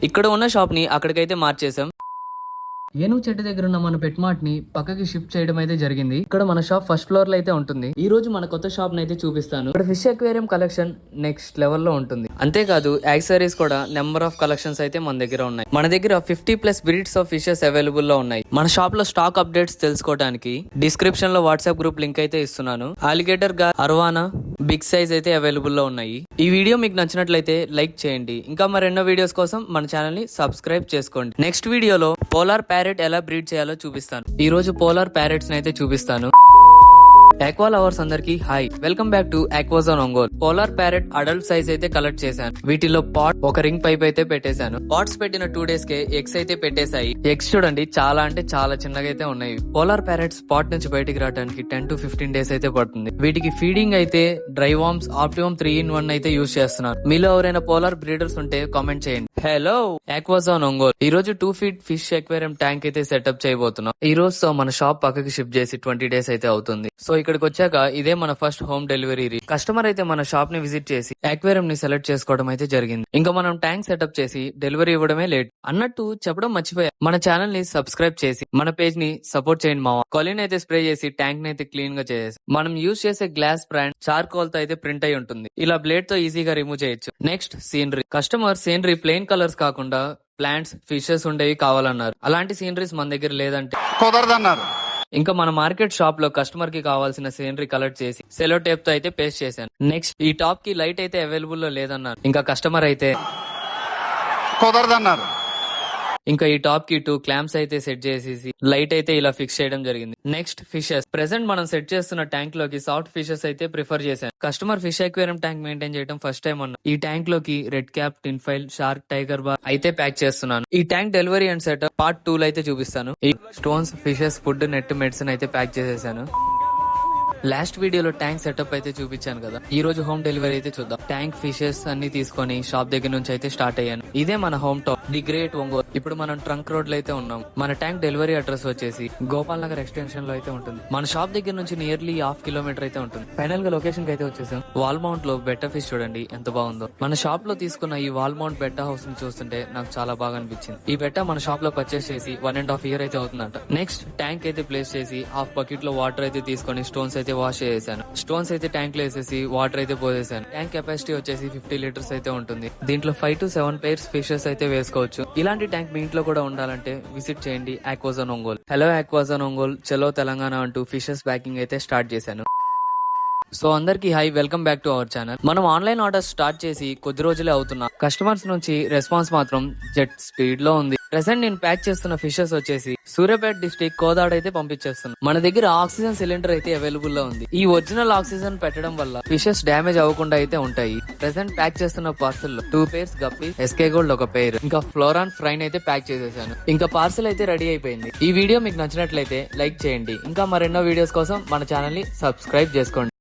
ఇక్కడ ఉన్న షాప్ ని అక్కడికైతే మార్చేసాం. ఏనుగు చెట్టు దగ్గర ఉన్న మన పెట్ మార్ట్ ని పక్కకి షిఫ్ట్ చేయడం అయితే జరిగింది. ఇక్కడ మన షాప్ ఫస్ట్ ఫ్లోర్ లో అయితే ఉంటుంది. ఈ రోజు మన కొత్త షాప్ ని అయితే చూపిస్తాను. ఇక్కడ fish aquarium collection next level లో ఉంటుంది. అంతేకాదు యాక్సెసరీస్ కూడా నెంబర్ ఆఫ్ కలెక్షన్స్ అయితే మన దగ్గర ఉన్నాయి. మన దగ్గర 50+ బ్రీడ్స్ ఆఫ్ ఫిషెస్ అవైలబుల్ లో ఉన్నాయి. మన షాప్ లో స్టాక్ అప్డేట్స్ తెలుసుకోవడానికి డిస్క్రిప్షన్ లో వాట్సాప్ గ్రూప్ లింక్ అయితే ఇస్తున్నాను. ఆలిగేటర్ గా అర్వానా బిగ్ సైజ్ అయితే అవైలబుల్ లో ఉన్నాయి. ఈ వీడియో మీకు నచ్చినట్లయితే లైక్ చేయండి. ఇంకా మరెన్నో వీడియోస్ కోసం మన ఛానల్ ని సబ్స్క్రైబ్ చేసుకోండి. నెక్స్ట్ వీడియోలో పోలార్ ప్యారెట్ ఎలా బ్రీడ్ చేయాలో చూపిస్తాను. ఈ రోజు పోలార్ ప్యారెట్స్ అయితే చూపిస్తాను. ఆక్వా లవర్స్ అందరికి hi, welcome back to Aquazone Ongole. Polar parrot adult size అయితే కలెక్ట్ చేశాను. వీటిలో పాట్ ఒక రింగ్ పైప్ అయితే పెట్టేశాను. పాట్స్ పెట్టిన 2 days కే ఎగ్స్ అయితే పెట్టేశాయి. ఎగ్స్ చూడండి చాలా అంటే చాలా చిన్నగా అయితే ఉన్నాయి. పోలార్ ప్యారెట్స్ పాట్ నుంచి బయటికి రావడానికి 10 to 15 days అయితే పడుతుంది. వీటికి ఫీడింగ్ అయితే డ్రై వార్మ్స్ ఆప్టిమమ్ 3-in-1 అయితే యూజ్ చేస్తున్నారు. మీలో ఎవరైనా పోలార్ బ్రీడర్స్ ఉంటే కామెంట్ చేయండి. హలో ఆక్వాజోన్ ఒంగోల్. ఈ రోజు 2 feet ఫిష్ అక్వేరియం ట్యాంక్ అయితే సెటప్ చేయబోతున్నాం. ఈ రోజుతో మన షాప్ పక్కకి షిఫ్ట్ చేసి 20 days అయితే అవుతుంది. సో ఇక్కడికి వచ్చాక ఇదే మన ఫస్ట్ హోమ్ డెలివరీ. కస్టమర్ అయితే మన షాప్ ని విజిట్ చేసి అక్వేరియం ని సెలెక్ట్ చేసుకోవడం అయితే జరిగింది. ఇంకా మనం ట్యాంక్ సెటప్ చేసి డెలివరీ ఇవ్వడమే లేట్. అన్నట్టు చెప్పడం మర్చిపోయా, మన ఛానల్ ని సబ్స్క్రైబ్ చేసి మన పేజ్ ని సపోర్ట్ చేయండి మావా. కొలిన్ అయితే స్ప్రే చేసి ట్యాంక్ ని అయితే క్లీన్ గా చేసేసి మనం యూజ్ చేసే గ్లాస్ బ్రాండ్ చార్కోల్ తో అయితే ప్రింట్ అయి ఉంటుంది. ఇలా బ్లేడ్ తో ఈజీగా రిమూవ్ చేయొచ్చు. Next scenery. Customer scenery plain colours కాకుండా ప్లాంట్స్ ఫిషెస్ ఉండేవి కావాలన్నారు. అలాంటి సీనరీస్ మన దగ్గర లేదంటే కుదరదన్నారు. ఇంకా మన మార్కెట్ షాప్ లో కస్టమర్ కి కావాల్సిన సీనరీ కలెక్ట్ చేసి సెలో టేప్ తో అయితే పేస్ట్ చేశాను. నెక్స్ట్ ఈ టాప్ కి లైట్ అయితే అవైలబుల్ లో లేదన్నారు. ఇంకా కస్టమర్ అయితే కుదరదన్నారు. ఇంకా ఈ టాప్ కి 2 క్లాంప్స్ అయితే సెట్ చేసేసి లైట్ అయితే ఇలా ఫిక్స్ చేయడం జరిగింది. Next fishes. ప్రెసెంట్ మనం సెట్ చేస్తున్న ట్యాంక్ లోకి సాఫ్ట్ ఫిషెస్ అయితే ప్రిఫర్ చేశాను. Customer fish aquarium tank maintain చేయడం ఫస్ట్ టైం అన్న. ఈ ట్యాంక్ లోకి రెడ్ క్యాప్, టిన్ ఫైల్, షార్క్, టైగర్ బార్ అయితే ప్యాక్ చేస్తున్నాను. ఈ tank delivery and setup part 2 లో అయితే చూపిస్తాను. ఈ stones, fishes, food, net, medicine అయితే ప్యాక్ చేసేసాను. లాస్ట్ వీడియోలో ట్యాంక్ సెటప్ అయితే చూపించాను కదా. ఈ రోజు హోమ్ డెలివరీ అయితే చూద్దాం. ట్యాంక్, ఫిషెస్ అన్ని తీసుకొని షాప్ దగ్గర నుంచి అయితే స్టార్ట్ అయ్యాను. ఇదే మన home top, the great Ongole. ఇప్పుడు మనం ట్రంక్ రోడ్ లో అయితే ఉన్నాం. మన ట్యాంక్ డెలివరీ అడ్రస్ వచ్చేసి గోపాల్ నగర్ ఎక్స్టెన్షన్ లో అయితే ఉంటుంది. మన షాప్ దగ్గర నుంచి నియర్లీ 1/2 kilometer అయితే ఉంటుంది. ఫైనల్ గా లొకేషన్ కి అయితే వచ్చేసాం. వాల్ మౌంట్ లో బెట్ట ఫిష్ చూడండి ఎంత బాగుందో. మన షాప్ లో తీసుకున్న ఈ వాల్ మౌంట్ బెట్ట హౌస్ ని చూస్తుంటే నాకు చాలా బాగా అనిపించింది. ఈ బెట్ట మన షాప్ లో పర్చేస్ చేసి 1.5 years అయితే అవుతుందంట. నెక్స్ట్ ట్యాంక్ అయితే ప్లేస్ చేసి హాఫ్ బకెట్ లో వాటర్ అయితే తీసుకొని స్టోన్స్ అయితే వాష్ చేశాను. స్టోన్స్ అయితే ట్యాంక్ లో వేసేసి వాటర్ అయితే పోసేసాను. ట్యాంక్ కెపాసిటీ వచ్చేసి 50 liters అయితే ఉంటుంది. దీంట్లో 5 to 7 pairs ఫిషెస్ అయితే వేసుకోవచ్చు. ఇలాంటి ట్యాంక్ మీ ఇంట్లో కూడా ఉండాలంటే విజిట్ చేయండి ఆక్వాజోన్ ఒంగోల్. హలో ఆక్వాజోన్ ఒంగోల్, చలో తెలంగాణ అంటూ ఫిషెస్ ప్యాకింగ్ అయితే స్టార్ట్ చేశాను. సో అందరికి high, welcome back to our channel. మనం ఆన్లైన్ ఆర్డర్స్ స్టార్ట్ చేసి కొద్ది రోజులే అవుతున్నా. కస్టమర్స్ నుంచి రెస్పాన్స్ మాత్రం జెట్ స్పీడ్ లో ఉంది. ప్రెసెంట్ నేను ప్యాక్ చేస్తున్న ఫిషెస్ వచ్చేసి సూర్యాపేట డిస్ట్రిక్ట్ కోదాడ అయితే పంపించేస్తున్నాను. మన దగ్గర ఆక్సిజన్ సిలిండర్ అయితే అవైలబుల్ లో ఉంది. ఈ ఒరిజినల్ ఆక్సిజన్ పెట్టడం వల్ల ఫిషెస్ డ్యామేజ్ అవ్వకుండా అయితే ఉంటాయి. ప్రెసెంట్ ప్యాక్ చేస్తున్న పార్సల్ లో 2 pairs గప్పి, ఎస్కే గోల్డ్ ఒక పేర్, ఇంకా ఫ్లోరాన్ ఫ్రైన్ అయితే ప్యాక్ చేసేసాను. ఇంకా పార్సల్ అయితే రెడీ అయిపోయింది. ఈ వీడియో మీకు నచ్చినట్లయితే లైక్ చేయండి. ఇంకా మరెన్నో వీడియోస్ కోసం మన ఛానల్ ని సబ్స్క్రైబ్ చేసుకోండి.